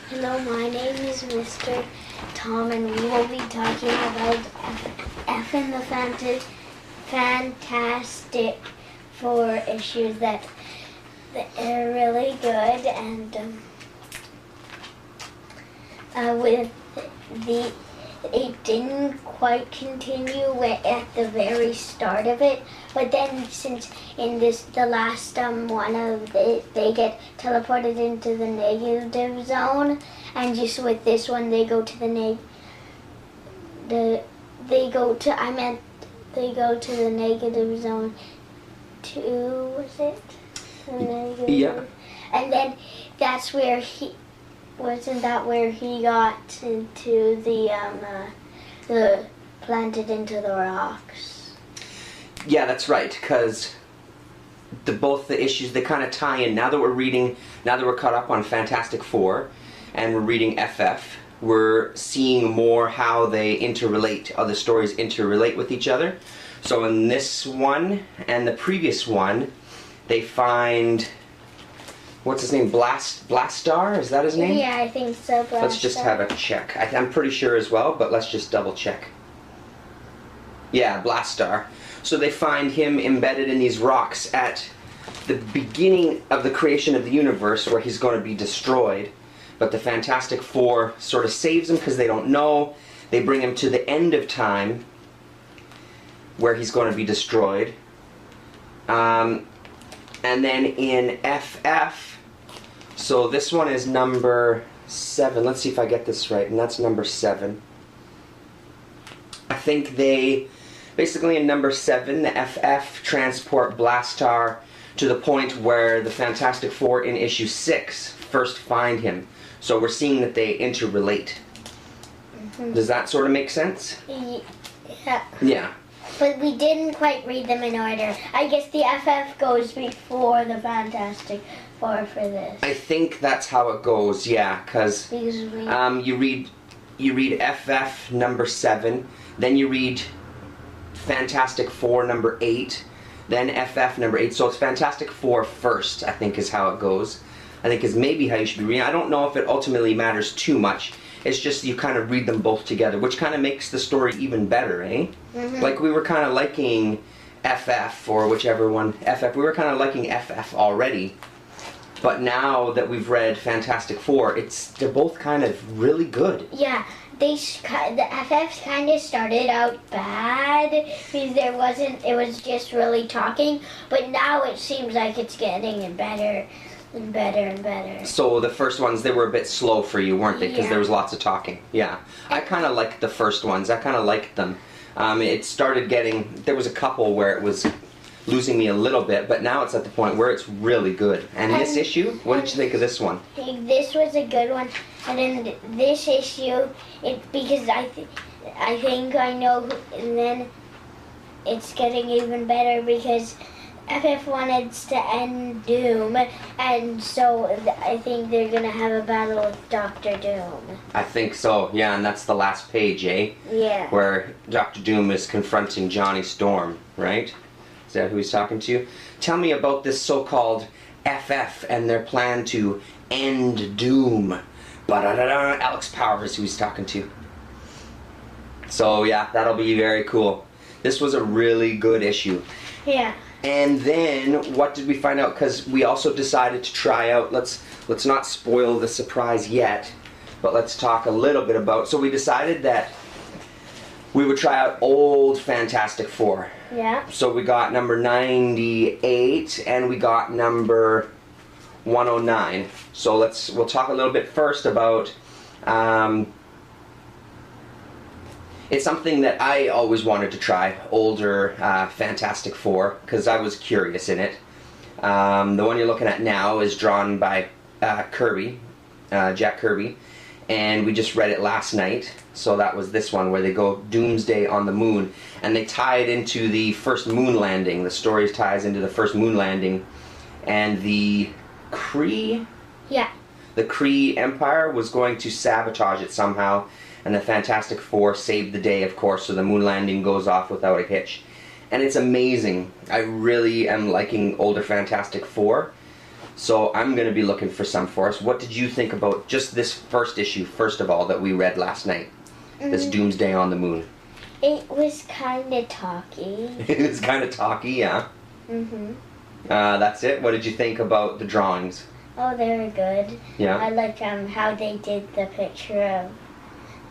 Hello, my name is Mr. Tom, and we will be talking about F and the Fantastic Four issues that are really good, and with it didn't quite continue at the very start of it, but then since in the last one of they get teleported into the negative zone, and just with this one they go to the negative zone 2, was it? Yeah. And then that's where wasn't that where he got into the planted into the rocks? Yeah, that's right, because both the issues, they kind of tie in. Now that we're caught up on Fantastic Four, and we're reading FF, we're seeing more how they interrelate, how the stories interrelate with each other. So in this one and the previous one, they find, what's his name, Blastar? Is that his name? Yeah, I think so, Blastar. Let's just have a check. I'm pretty sure as well, but let's just double check. Yeah, Blastar. So they find him embedded in these rocks at the beginning of the creation of the universe, where he's going to be destroyed. But the Fantastic Four sort of saves him because they don't know. They bring him to the end of time, where he's going to be destroyed. And then in FF, so this one is number 7. Let's see if I get this right, and that's number 7. I think they, basically in number 7, the FF transport Blastar to the point where the Fantastic Four in issue 6 first find him. So we're seeing that they interrelate. Mm-hmm. Does that sort of make sense? Yeah. Yeah. But we didn't quite read them in order. I guess the FF goes before the Fantastic Four for this. I think that's how it goes, yeah, because you read FF number 7, then you read Fantastic Four number 8, then FF number 8. So it's Fantastic Four first, I think is how it goes. I think is maybe how you should be reading. I don't know if it ultimately matters too much. It's just you kind of read them both together, which kind of makes the story even better, eh? Mm-hmm. Like we were kind of liking FF, or whichever one, FF, we were kind of liking FF already. But now that we've read Fantastic Four, they're both kind of really good. Yeah, the FF kind of started out bad because it was just really talking, but now it seems like it's getting better and better and better. So the first ones, they were a bit slow for you, weren't they? Because there was lots of talking. Yeah, I kind of liked the first ones. I kind of liked them. It started there was a couple where it was losing me a little bit, but now it's at the point where it's really good. And this issue, what did you think of this one? This was a good one, and in this issue, because I think I know, and then it's getting even better because FF wanted to end Doom, and so I think they're gonna have a battle with Dr. Doom. I think so, yeah, and that's the last page, eh? Yeah. Where Dr. Doom is confronting Johnny Storm, right? Is that who he's talking to? Tell me about this so-called FF and their plan to end Doom. Ba-da-da-da, Alex Powers, who he's talking to. So yeah, that'll be very cool. This was a really good issue. Yeah. And then, what did we find out? Because we also decided to try out, let's not spoil the surprise yet, but let's talk a little bit about, so we decided that we would try out old Fantastic Four. Yeah. So we got number 98, and we got number 109. So we'll talk a little bit first about, it's something that I always wanted to try, older Fantastic Four, because I was curious in it. The one you're looking at now is drawn by Kirby, Jack Kirby, and we just read it last night. So that was this one where they go Doomsday on the moon, and they tie it into the first moon landing. The story ties into the first moon landing, and the Kree? Yeah. The Kree Empire was going to sabotage it somehow, and the Fantastic Four saved the day, of course, so the moon landing goes off without a hitch. And it's amazing. I really am liking older Fantastic Four. So I'm going to be looking for some for us. What did you think about just this first issue, first of all, that we read last night? This Doomsday on the Moon. It was kind of talky. It was kind of talky, yeah. That's it. What did you think about the drawings? Oh, they were good. Yeah. I like how they did the picture of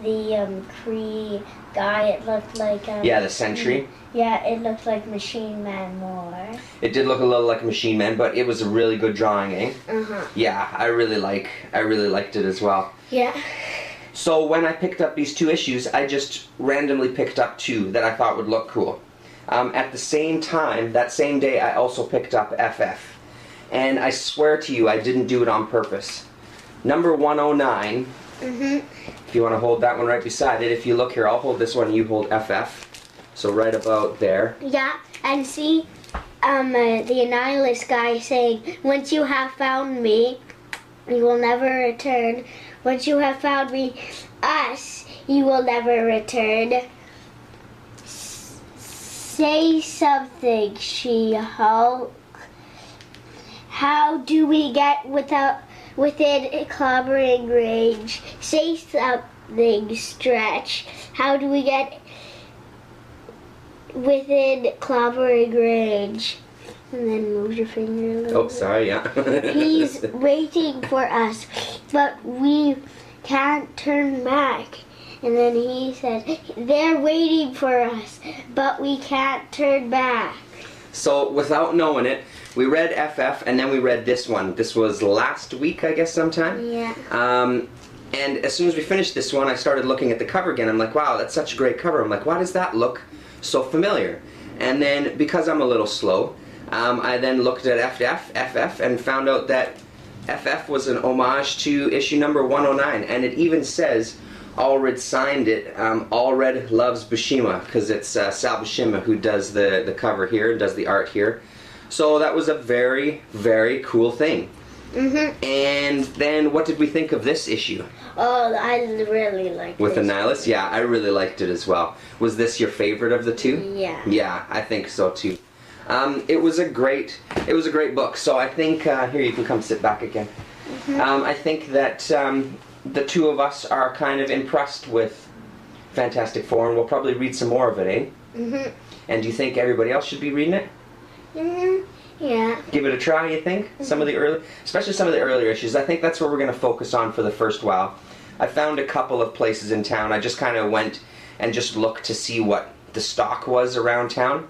the Kree guy. It looked like yeah, the Sentry. Yeah, it looked like Machine Man more. It did look a little like a Machine Man, but it was a really good drawing, eh? Yeah, I really liked it as well. Yeah. So when I picked up these 2 issues, I just randomly picked up 2 that I thought would look cool. At the same time, that same day, I also picked up FF. And I swear to you, I didn't do it on purpose. Number 109, if you want to hold that one right beside it, if you look here, I'll hold this one, you hold FF. So right about there. Yeah, and see the Annihilus guy saying, once you have found me, you will never return. Once you have found me, us, you will never return. Say something, She-Hulk. How do we get within clobbering range? Say something, Stretch. How do we get within clobbering range? And then move your finger a little Oh, sorry, yeah. He's waiting for us, but we can't turn back. And then he said, they're waiting for us, but we can't turn back. So without knowing it, we read FF and then we read this one. This was last week, I guess, sometime. Yeah. And as soon as we finished this one, I started looking at the cover again. I'm like, wow, that's such a great cover. I'm like, why does that look so familiar? And then, because I'm a little slow, I then looked at FF, and found out that FF was an homage to issue number 109. And it even says, Allred signed it, Allred loves Buscema, because it's Sal Buscema who does the cover here and does the art here. So that was a very, very cool thing. And then what did we think of this issue? Oh, I really liked it. With Annihilus? Yeah, I really liked it as well. Was this your favorite of the 2? Yeah. Yeah, I think so too. It was a great book. So I think here, you can come sit back again. I think that the 2 of us are kind of impressed with Fantastic Four, and we'll probably read some more of it, eh? And do you think everybody else should be reading it? Yeah. Give it a try, you think? Especially some of the earlier issues. I think that's where we're going to focus on for the first while. I found a couple of places in town. I just kind of went and just looked to see what the stock was around town.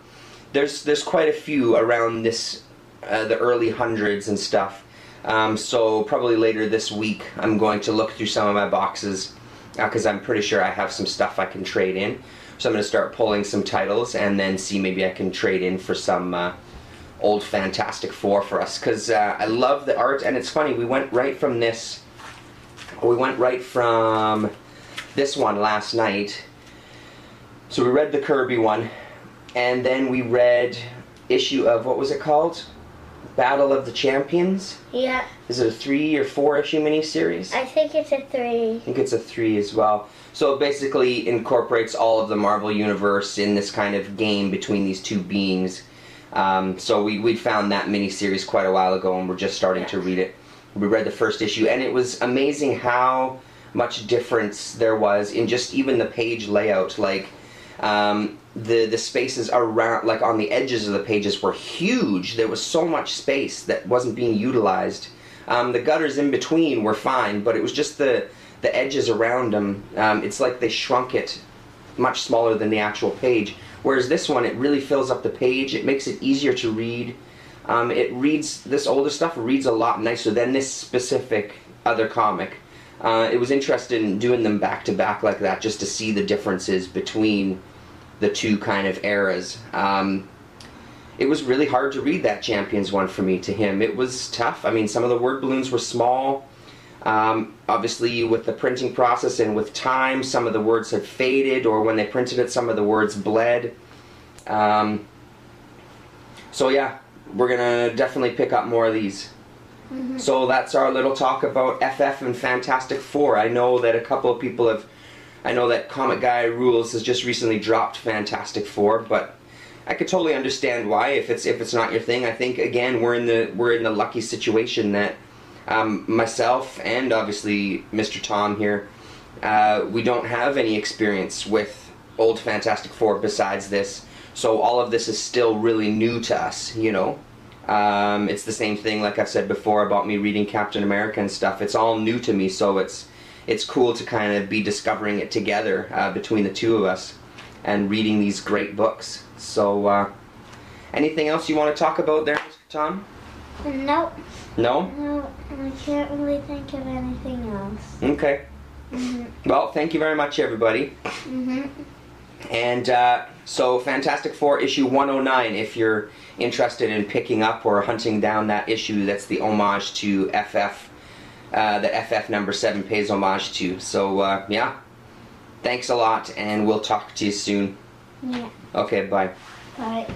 There's quite a few around this, the early hundreds and stuff. So probably later this week I'm going to look through some of my boxes because I'm pretty sure I have some stuff I can trade in. So I'm going to start pulling some titles and then see maybe I can trade in for some old Fantastic Four for us, because I love the art. And it's funny, we went right from this one last night. So we read the Kirby one, and then we read issue of, what was it called? Battle of the Champions? Yeah. Is it a 3 or 4 issue miniseries? I think it's a 3. I think it's a 3 as well. So it basically incorporates all of the Marvel Universe in this kind of game between these 2 beings. So we found that miniseries quite a while ago, and we're just starting to read it. We read the first issue, and it was amazing how much difference there was in just even the page layout. Like, the spaces around, like on the edges of the pages, were huge. There was so much space that wasn't being utilized. The gutters in between were fine, but it was just the edges around them. It's like they shrunk it much smaller than the actual page. Whereas this one, it really fills up the page. It makes it easier to read. It reads, this older stuff reads a lot nicer than this specific other comic. It was interested in doing them back to back like that, just to see the differences between the 2 kind of eras. It was really hard to read that Champions one for me. To him, it was tough. I mean, some of the word balloons were small. Obviously, with the printing process and with time, some of the words had faded, or when they printed it, some of the words bled. So yeah, we're gonna definitely pick up more of these. So that's our little talk about FF and Fantastic Four. I know that a couple of people have, I know that Comic Guy Rules has just recently dropped Fantastic Four, but I could totally understand why if it's not your thing. I think again we're in the lucky situation that myself and obviously Mr. Tom here, we don't have any experience with old Fantastic Four besides this, so all of this is still really new to us, you know. It's the same thing like I've said before about me reading Captain America and stuff. It's all new to me, so it's cool to kind of be discovering it together between the two of us and reading these great books. So anything else you want to talk about there, Mr. Tom? Nope. No? No, I can't really think of anything else. Okay. Well, thank you very much, everybody. And so Fantastic Four issue 109, if you're interested in picking up or hunting down that issue, that's the homage to FF, that FF number 7 pays homage to. So yeah, thanks a lot, and we'll talk to you soon. Yeah. Okay, bye. Bye.